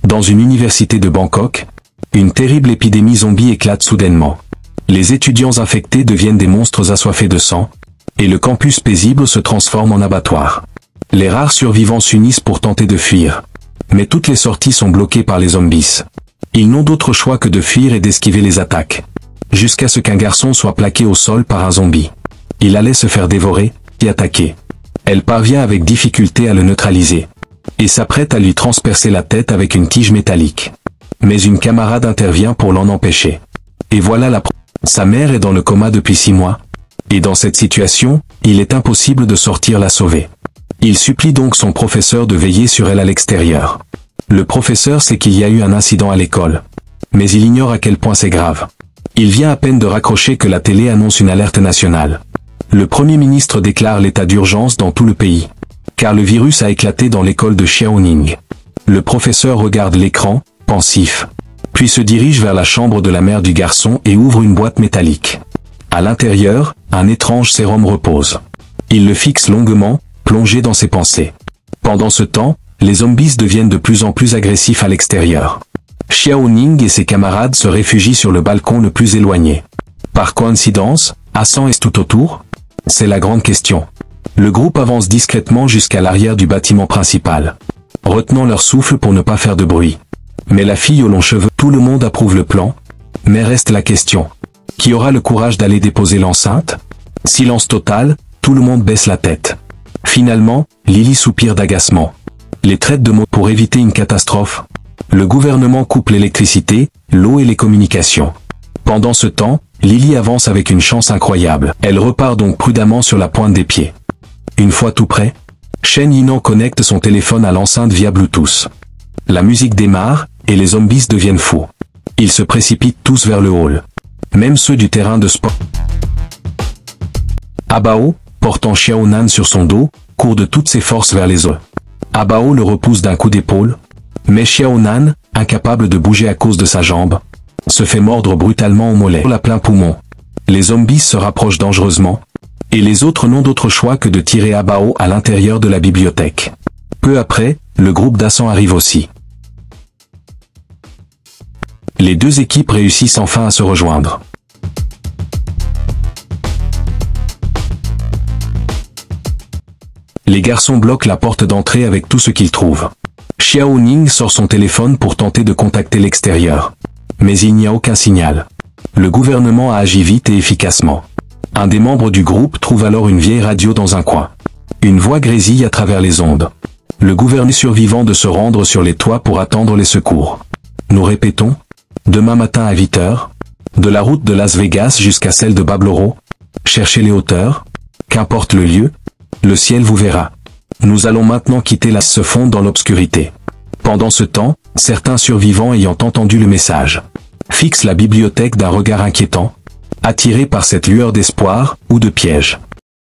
Dans une université de Bangkok, une terrible épidémie zombie éclate soudainement. Les étudiants infectés deviennent des monstres assoiffés de sang, et le campus paisible se transforme en abattoir. Les rares survivants s'unissent pour tenter de fuir. Mais toutes les sorties sont bloquées par les zombies. Ils n'ont d'autre choix que de fuir et d'esquiver les attaques. Jusqu'à ce qu'un garçon soit plaqué au sol par un zombie. Il allait se faire dévorer, et attaquer. Elle parvient avec difficulté à le neutraliser. Et s'apprête à lui transpercer la tête avec une tige métallique. Mais une camarade intervient pour l'en empêcher. Et voilà la preuve. Sa mère est dans le coma depuis 6 mois. Et dans cette situation, il est impossible de sortir la sauver. Il supplie donc son professeur de veiller sur elle à l'extérieur. Le professeur sait qu'il y a eu un incident à l'école. Mais il ignore à quel point c'est grave. Il vient à peine de raccrocher que la télé annonce une alerte nationale. Le Premier ministre déclare l'état d'urgence dans tout le pays. Car le virus a éclaté dans l'école de Xiaoning. Le professeur regarde l'écran, pensif. Puis se dirige vers la chambre de la mère du garçon et ouvre une boîte métallique. À l'intérieur, un étrange sérum repose. Il le fixe longuement, plongé dans ses pensées. Pendant ce temps, les zombies deviennent de plus en plus agressifs à l'extérieur. Xiaoning et ses camarades se réfugient sur le balcon le plus éloigné. Par coïncidence, Hassan est tout autour? C'est la grande question. Le groupe avance discrètement jusqu'à l'arrière du bâtiment principal, retenant leur souffle pour ne pas faire de bruit. Mais la fille aux longs cheveux, tout le monde approuve le plan, mais reste la question. Qui aura le courage d'aller déposer l'enceinte? Silence total, tout le monde baisse la tête. Finalement, Lily soupire d'agacement. Les traite de mots pour éviter une catastrophe. Le gouvernement coupe l'électricité, l'eau et les communications. Pendant ce temps, Lily avance avec une chance incroyable. Elle repart donc prudemment sur la pointe des pieds. Une fois tout prêt, Shen Yinan connecte son téléphone à l'enceinte via Bluetooth. La musique démarre, et les zombies deviennent fous. Ils se précipitent tous vers le hall. Même ceux du terrain de sport. Abao, portant Xiaonan sur son dos, court de toutes ses forces vers les œufs. Abao le repousse d'un coup d'épaule, mais Xiaonan, incapable de bouger à cause de sa jambe, se fait mordre brutalement au mollet à plein poumon. Les zombies se rapprochent dangereusement, et les autres n'ont d'autre choix que de tirer Abao à l'intérieur de la bibliothèque. Peu après, le groupe d'Hassan arrive aussi. Les deux équipes réussissent enfin à se rejoindre. Les garçons bloquent la porte d'entrée avec tout ce qu'ils trouvent. Xiaoning sort son téléphone pour tenter de contacter l'extérieur. Mais il n'y a aucun signal. Le gouvernement a agi vite et efficacement. Un des membres du groupe trouve alors une vieille radio dans un coin. Une voix grésille à travers les ondes. Le gouverneur survivant de se rendre sur les toits pour attendre les secours. Nous répétons, demain matin à 8 h, de la route de Las Vegas jusqu'à celle de Babloro, cherchez les hauteurs, qu'importe le lieu, le ciel vous verra. Nous allons maintenant quitter la se fondre dans l'obscurité. Pendant ce temps, certains survivants ayant entendu le message fixent la bibliothèque d'un regard inquiétant, attirés par cette lueur d'espoir ou de piège.